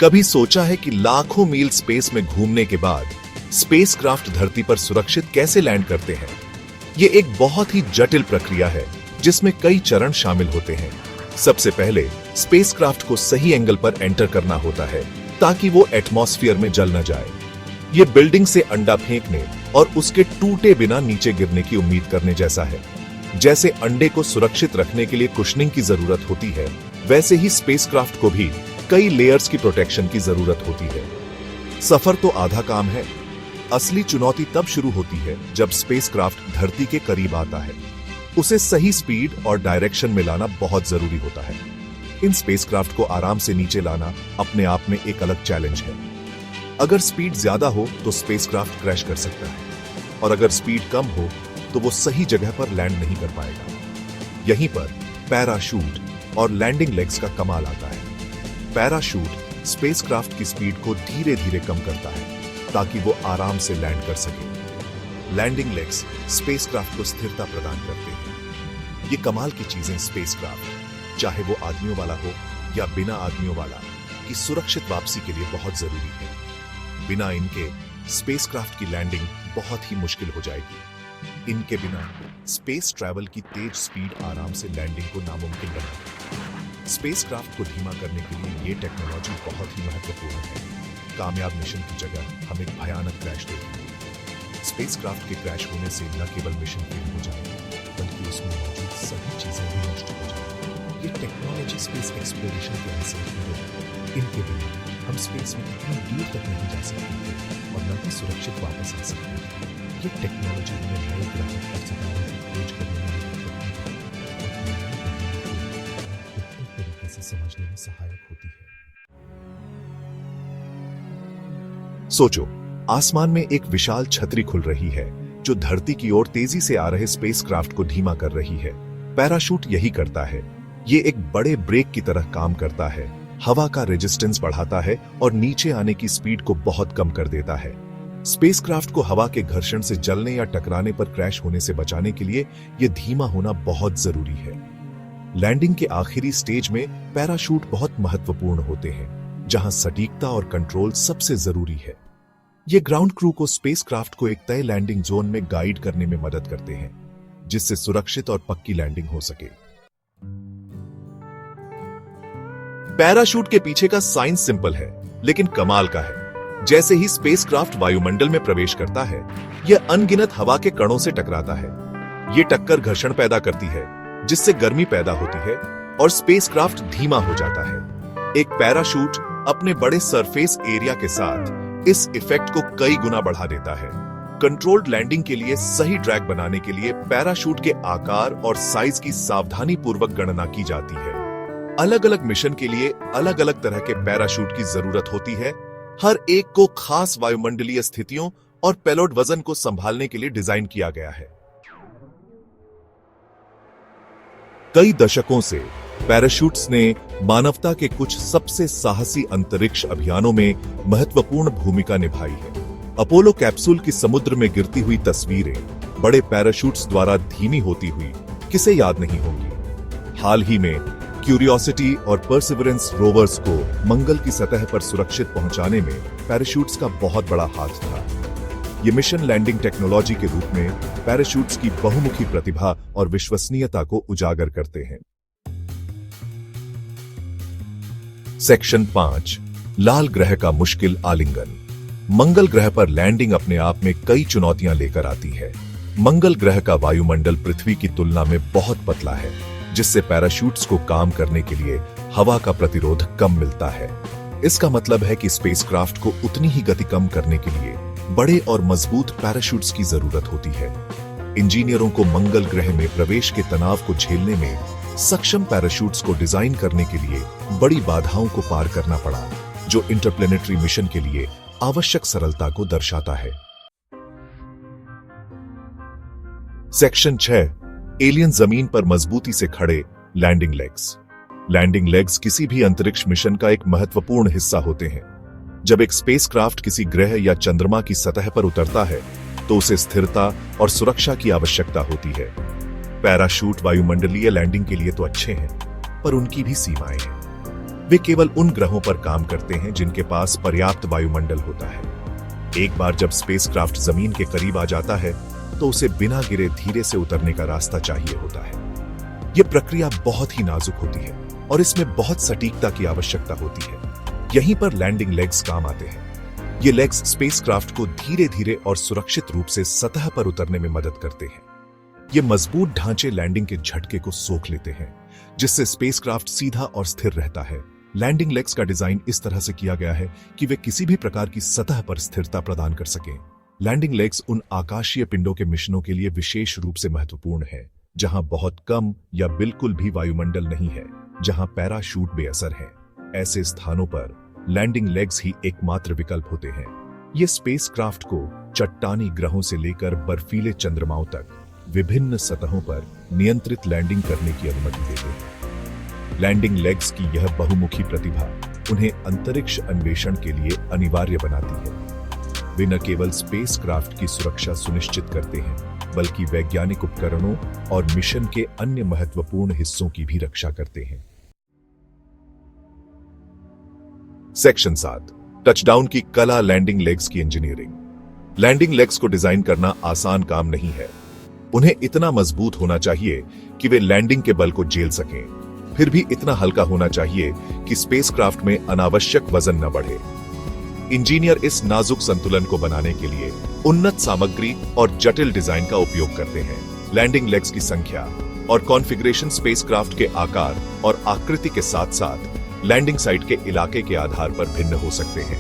कभी सोचा है कि लाखों मील स्पेस में घूमने के बाद स्पेसक्राफ्ट धरती पर सुरक्षित कैसे लैंड करते हैं? ये एक बहुत ही जटिल प्रक्रिया है जिसमें कई चरण शामिल होते हैं। सबसे पहले स्पेसक्राफ्ट को सही एंगल पर एंटर करना होता है ताकि वो एटमॉस्फेयर में जल न जाए। ये बिल्डिंग से अंडा फेंकने और उसके टूटे बिना नीचे गिरने की उम्मीद करने जैसा है। जैसे अंडे को सुरक्षित रखने के लिए कुशनिंग की जरूरत होती है, वैसे ही स्पेसक्राफ्ट को भी कई लेयर्स की प्रोटेक्शन की जरूरत होती है। सफर तो आधा काम है, असली चुनौती तब शुरू होती है जब स्पेसक्राफ्ट धरती के करीब आता है। उसे सही स्पीड और डायरेक्शन में लाना बहुत जरूरी होता है। इन स्पेसक्राफ्ट को आराम से नीचे लाना अपने आप में एक अलग चैलेंज है। अगर स्पीड ज्यादा हो तो स्पेसक्राफ्ट क्रैश कर सकता है, और अगर स्पीड कम हो तो वो सही जगह पर लैंड नहीं कर पाएगा। यहीं पर पैराशूट और लैंडिंग लेग्स का कमाल आता है। पैराशूट स्पेसक्राफ्ट की स्पीड को धीरे धीरे कम करता है ताकि वो आराम से लैंड कर सके। लैंडिंग लेग्स स्पेसक्राफ्ट को स्थिरता प्रदान करते हैं। ये कमाल की चीजें स्पेसक्राफ्ट, चाहे वो आदमियों वाला हो या बिना आदमियों वाला, की सुरक्षित वापसी के लिए बहुत जरूरी है। बिना इनके स्पेसक्राफ्ट की लैंडिंग बहुत ही मुश्किल हो जाएगी। इनके बिना स्पेस ट्रैवल की तेज स्पीड आराम से लैंडिंग को नामुमकिन बनाती है। स्पेसक्राफ्ट को धीमा करने के लिए ये टेक्नोलॉजी बहुत ही महत्वपूर्ण है। कामयाब मिशन की जगह हम एक भयानक क्रैश देखते हैं। स्पेसक्राफ्ट के क्रैश होने से न केवल मिशन फेल हो जाएगा, बल्कि उसमें मौजूद सभी चीजें भी नष्ट हो जाएंगी। ये टेक्नोलॉजी स्पेस एक्सप्लोरेशन के आसान है। इनके बिना हम स्पेस में इतनी दूर तक नहीं जा सकते और न ही सुरक्षित वापस आ सकते। ये टेक्नोलॉजी हमें नए ग्रहों और सितारों की खोज करने में मदद करती है और नए दुनिया को बेहतर तरीके से समझने में सहायक होती है। सोचो, आसमान में एक विशाल छतरी खुल रही है जो धरती की ओर तेजी से आ रहे स्पेसक्राफ्ट को धीमा कर रही है। पैराशूट यही करता है। ये एक बड़े ब्रेक की तरह काम करता है, हवा का रेजिस्टेंस बढ़ाता है और नीचे आने की स्पीड को बहुत कम कर देता है। स्पेसक्राफ्ट को हवा के घर्षण से जलने या टकराने पर क्रैश होने से बचाने के लिए यह धीमा होना बहुत जरूरी है। लैंडिंग के आखिरी स्टेज में पैराशूट बहुत महत्वपूर्ण होते हैं, जहां सटीकता और कंट्रोल सबसे जरूरी है। ये ग्राउंड क्रू को स्पेसक्राफ्ट को एक तय लैंडिंग जोन में गाइड करने में मदद करते हैं, जिससे सुरक्षित और पक्की लैंडिंग हो सके। पैराशूट के पीछे का साइंस सिंपल है, लेकिन कमाल का है। जैसे ही स्पेसक्राफ्ट वायुमंडल में प्रवेश करता है, यह अनगिनत हवा के कणों से टकराता है। यह टक्कर घर्षण पैदा करती है, जिससे गर्मी पैदा होती है और स्पेसक्राफ्ट धीमा हो जाता है। एक पैराशूट अपने बड़े सरफेस एरिया के साथ इस इफेक्ट को कई गुना बढ़ा देता है। कंट्रोल्ड लैंडिंग के लिए सही ड्रैग बनाने के लिए पैराशूट के आकार और साइज की सावधानी पूर्वक गणना की जाती है। अलग अलग मिशन के लिए अलग अलग तरह के पैराशूट की जरूरत होती है। हर एक को खास वायुमंडलीय स्थितियों और पेलोड वजन को संभालने के लिए डिजाइन किया गया है। कई दशकों से पैराशूट्स ने मानवता के कुछ सबसे साहसी अंतरिक्ष अभियानों में महत्वपूर्ण भूमिका निभाई है। अपोलो कैप्सूल की समुद्र में गिरती हुई तस्वीरें बड़े पैराशूट्स द्वारा धीमी होती हुई किसे याद नहीं होंगी। हाल ही में क्यूरियोसिटी और परसिवरेंस रोवर्स को मंगल की सतह पर सुरक्षित पहुंचाने में पैराशूट्स का बहुत बड़ा हाथ था। ये मिशन लैंडिंग टेक्नोलॉजी के रूप में पैराशूट्स की बहुमुखी प्रतिभा और विश्वसनीयता को उजागर करते हैं। सेक्शन 5, लाल ग्रह का मुश्किल आलिंगन। मंगल ग्रह पर लैंडिंग अपने आप में कई चुनौतियां लेकर आती है। मंगल ग्रह का वायुमंडल पृथ्वी की तुलना में बहुत पतला है, जिससे पैराशूट्स को काम करने के लिए हवा का प्रतिरोध कम मिलता है। इसका मतलब है कि स्पेसक्राफ्ट को उतनी ही गति कम करने के लिए बड़े और मजबूत पैराशूट्स की जरूरत होती है। इंजीनियरों को मंगल ग्रह में प्रवेश के तनाव को झेलने में सक्षम पैराशूट्स को डिजाइन करने के लिए बड़ी बाधाओं को पार करना पड़ा, जो इंटरप्लेनेटरी मिशन के लिए आवश्यक सरलता को दर्शाता है। सेक्शन 6, एलियन जमीन पर मजबूती से खड़े लैंडिंग लेग्स। लैंडिंग लेग्स किसी भी अंतरिक्ष मिशन का एक महत्वपूर्ण हिस्सा होते हैं। जब एक स्पेसक्राफ्ट किसी ग्रह या चंद्रमा की सतह पर उतरता है, तो उसे स्थिरता और सुरक्षा की आवश्यकता होती है। पैराशूट वायुमंडलीय लैंडिंग के लिए तो अच्छे हैं, पर उनकी भी सीमाएं हैं। वे केवल उन ग्रहों पर काम करते हैं जिनके पास पर्याप्त वायुमंडल होता है। एक बार जब स्पेसक्राफ्ट जमीन के करीब आ जाता है तो उसे बिना गिरे धीरे से उतरने का रास्ता चाहिए होता है। यह प्रक्रिया बहुत ही नाजुक होती है और इसमें बहुत सटीकता की आवश्यकता होती है। यहीं पर लैंडिंग लेग्स काम आते हैं। ये लेग्स स्पेसक्राफ्ट को धीरे धीरे और सुरक्षित रूप से सतह पर उतरने में मदद करते हैं। ये मजबूत ढांचे लैंडिंग के झटके को सोख लेते हैं, जिससे स्पेसक्राफ्ट सीधा और स्थिर रहता है। लैंडिंग लेग्स का डिजाइन इस तरह से किया गया है कि वे किसी भी प्रकार की सतह पर स्थिरता प्रदान कर सकें। लैंडिंग लेग्स उन आकाशीय पिंडों के मिशनों के लिए विशेष रूप से महत्वपूर्ण है जहां बहुत कम या बिल्कुल भी वायुमंडल नहीं है, जहां पैराशूट बेअसर है। ऐसे स्थानों पर लैंडिंग लेग्स ही एकमात्र विकल्प होते हैं। ये स्पेसक्राफ्ट को चट्टानी ग्रहों से लेकर बर्फीले चंद्रमाओं तक विभिन्न सतहों पर नियंत्रित लैंडिंग करने की अनुमति देते हैं। लैंडिंग लेग्स की यह बहुमुखी प्रतिभा उन्हें अंतरिक्ष अन्वेषण के लिए अनिवार्य बनाती है। वे न केवल स्पेसक्राफ्ट की सुरक्षा सुनिश्चित करते हैं, बल्कि वैज्ञानिक उपकरणों और मिशन के अन्य महत्वपूर्ण हिस्सों की भी रक्षा करते हैं। सेक्शन 7, टचडाउन की कला, लैंडिंग लेग्स की इंजीनियरिंग। लैंडिंग लेग्स को डिजाइन करना आसान काम नहीं है। उन्हें इतना मजबूत होना चाहिए कि वे लैंडिंग के बल को झेल सकें, फिर भी इतना हल्का होना चाहिए कि स्पेसक्राफ्ट में अनावश्यक वजन न बढ़े। इंजीनियर इस नाजुक संतुलन को बनाने के लिए उन्नत सामग्री और जटिल डिजाइन का उपयोग करते हैं। लैंडिंग लेग्स की संख्या और कॉन्फ़िगरेशन स्पेसक्राफ्ट के आकार और आकृति के साथ साथ लैंडिंग साइट के इलाके के आधार पर भिन्न हो सकते हैं।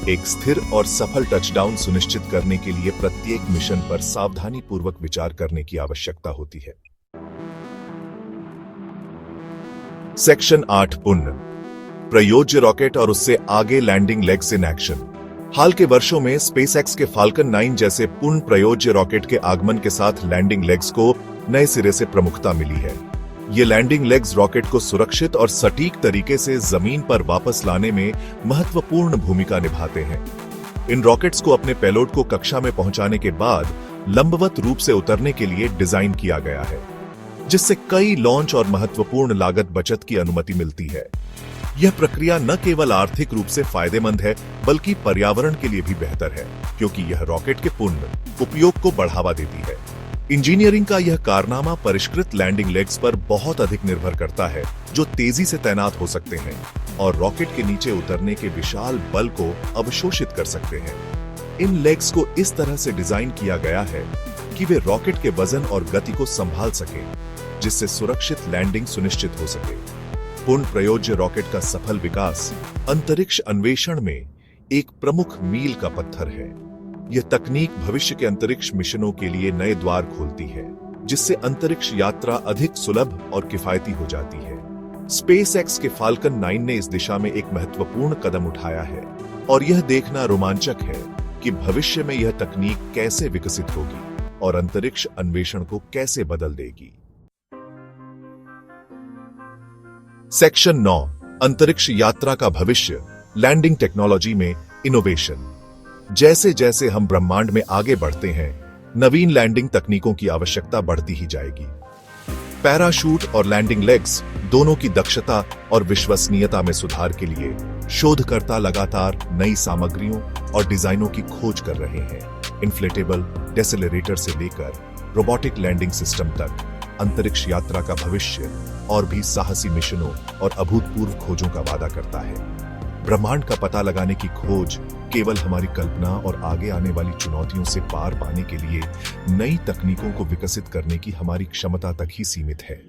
एक स्थिर और सफल टचडाउन सुनिश्चित करने के लिए प्रत्येक मिशन पर सावधानी पूर्वक विचार करने की आवश्यकता होती है। सेक्शन 8, पुण्य प्रयोज्य रॉकेट और उससे आगे लैंडिंग लेग्स इन एक्शन। हाल के वर्षों में स्पेसएक्स के फाल्कन 9 जैसे पूर्ण प्रयोज्य रॉकेट के आगमन के साथ लैंडिंग लेग्स को नए सिरे से प्रमुखता मिली है। ये लैंडिंग लेग्स रॉकेट को सुरक्षित और सटीक तरीके से जमीन पर वापस लाने में महत्वपूर्ण भूमिका निभाते हैं। इन रॉकेट्स को अपने पेलोड को कक्षा में पहुंचाने के बाद लंबवत रूप से उतरने के लिए डिजाइन किया गया है, जिससे कई लॉन्च और महत्वपूर्ण लागत बचत की अनुमति मिलती है। यह प्रक्रिया न केवल आर्थिक रूप से फायदेमंद है, बल्कि पर्यावरण के लिए भी बेहतर है, क्योंकि यह रॉकेट के पूर्ण उपयोग को बढ़ावा देती है। इंजीनियरिंग का यह कारनामा परिष्कृत लैंडिंग लेग्स पर बहुत अधिक निर्भर करता है, जो तेजी से तैनात हो सकते हैं और रॉकेट के नीचे उतरने के विशाल बल को अवशोषित कर सकते हैं। इन लेग्स को इस तरह से डिजाइन किया गया है कि वे रॉकेट के वजन और गति को संभाल सकें, जिससे सुरक्षित लैंडिंग सुनिश्चित हो सके। पूर्ण प्रयोज्य रॉकेट का सफल विकास अंतरिक्ष अन्वेषण में एक प्रमुख मील का पत्थर है। यह तकनीक भविष्य के अंतरिक्ष मिशनों के लिए नए द्वार खोलती है, जिससे अंतरिक्ष यात्रा अधिक सुलभ और किफायती हो जाती है। स्पेसएक्स के फाल्कन 9 ने इस दिशा में एक महत्वपूर्ण कदम उठाया है और यह देखना रोमांचक है कि भविष्य में यह तकनीक कैसे विकसित होगी और अंतरिक्ष अन्वेषण को कैसे बदल देगी। सेक्शन 9, अंतरिक्ष यात्रा का भविष्य, लैंडिंग टेक्नोलॉजी में इनोवेशन। जैसे जैसे हम ब्रह्मांड में आगे बढ़ते हैं, नवीन लैंडिंग तकनीकों की आवश्यकता बढ़ती ही जाएगी। पैराशूट और लैंडिंग लेग्स दोनों की दक्षता और विश्वसनीयता में सुधार के लिए शोधकर्ता लगातार नई सामग्रियों और डिजाइनों की खोज कर रहे हैं। इन्फ्लेटेबल डेसेलरेटर से लेकर रोबोटिक लैंडिंग सिस्टम तक अंतरिक्ष यात्रा का भविष्य और भी साहसी मिशनों और अभूतपूर्व खोजों का वादा करता है। ब्रह्मांड का पता लगाने की खोज केवल हमारी कल्पना और आगे आने वाली चुनौतियों से पार पाने के लिए नई तकनीकों को विकसित करने की हमारी क्षमता तक ही सीमित है।